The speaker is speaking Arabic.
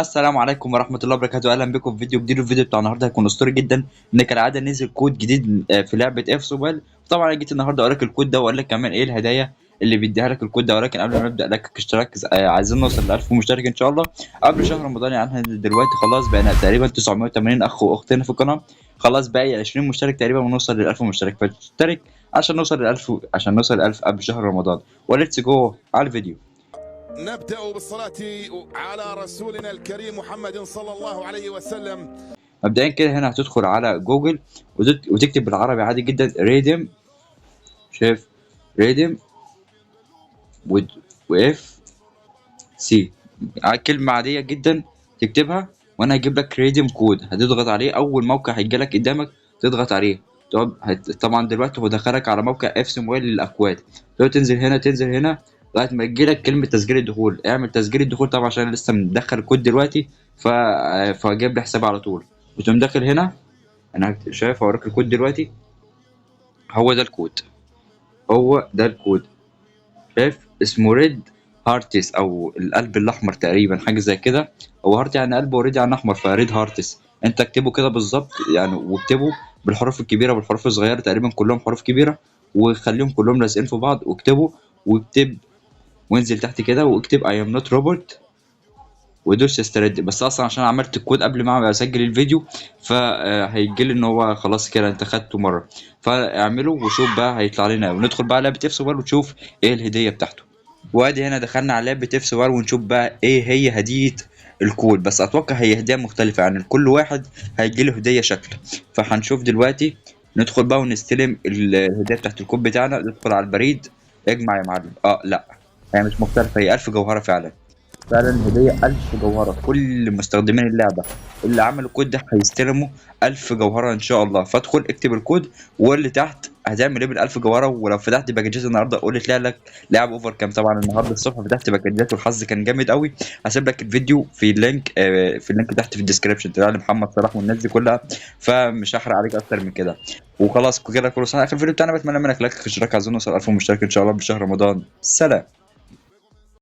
السلام عليكم ورحمة الله وبركاته. أهلا بكم في فيديو جديد. الفيديو بتاع النهارده هيكون أسطوري جدا، إن كالعادة نزل كود جديد في لعبة اف سوبر. طبعا أنا جيت النهارده أوريك الكود ده وأقول لك كمان إيه الهدايا اللي بيديها لك الكود ده، ولكن قبل ما نبدأ لك اشتراك. عايزين نوصل ل 1000 مشترك إن شاء الله قبل شهر رمضان. يعني احنا دلوقتي خلاص بقينا تقريبا 980 أخ وأختنا في القناة، خلاص باقي 20 مشترك تقريبا ونوصل لل 1000 مشترك، فاشترك عشان نوصل لل 1000، عشان نوصل ل 1000 قبل شهر رمضان. وليتس جو على الفيديو. نبدأ بالصلاة على رسولنا الكريم محمد صلى الله عليه وسلم. مبدئيا كده هنا هتدخل على جوجل وتكتب بالعربي عادي جدا ريديم، شايف ريديم واف سي، كلمة عادية جدا تكتبها وانا هجيب لك ريديم كود، هتضغط عليه اول موقع هيجي لك قدامك تضغط عليه. طبعا دلوقتي هو دخلك على موقع اف سي موبايل للاكواد. تنزل هنا لغايه ما يجي لك كلمه تسجيل الدخول، اعمل تسجيل الدخول طبعا عشان انا لسه مدخل الكود دلوقتي فجايب لي حساب على طول. وتقوم داخل هنا، انا شايف هوريك الكود دلوقتي. هو ده الكود، هو ده الكود، شايف اسمه ريد هارتس او القلب الاحمر تقريبا، حاجه زي كده. هو هارت يعني قلب، وريد يعني احمر، فريد هارتس. انت اكتبه كده بالظبط يعني، واكتبه بالحروف الكبيره والحروف الصغيره، تقريبا كلهم حروف كبيره، وخليهم كلهم لازقين في بعض واكتبه. واكتب وانزل تحت كده واكتب I am not robot ودوس استرد. بس اصلا عشان عملت الكود قبل ما اسجل الفيديو فهيجي لي ان هو خلاص كده انت خدته مره، فاعمله وشوف بقى هيطلع لنا. وندخل بقى لعبه اف سوبر وتشوف ايه الهديه بتاعته. وادي هنا دخلنا على لعبه اف سوبر ونشوف بقى ايه هي هديه الكود. بس اتوقع هي هديه مختلفه، يعني كل واحد هيجي له هديه شكل، فهنشوف دلوقتي. ندخل بقى ونستلم الهديه بتاعت الكود بتاعنا. ندخل على البريد، اجمع يا معلم. لا، هي مش مختلفه، هي 1000 جوهره فعلا. فعلا هدية 1000 جوهرة. كل مستخدمين اللعبة اللي عملوا الكود ده هيستلموا 1000 جوهرة إن شاء الله. فادخل اكتب الكود وقول لي تحت هتعمل إيه بال1000 جوهرة. ولو فتحت باكجات النهاردة قول لي طلع لك لعب أوفر كام. طبعا النهاردة الصبح فتحت باكجات والحظ كان جامد قوي. هسيب لك الفيديو في اللينك، في اللينك تحت في الديسكربشن، تبع محمد صلاح والناس دي كلها. فمش هحرق عليك أكتر من كده. وخلاص كده كل سنة. آخر الفيديو بتاعنا بتمنى منك لايك اشتراك، عايزين نوصل 1000 مشترك إن شاء الله بشهر رمضان. سلام.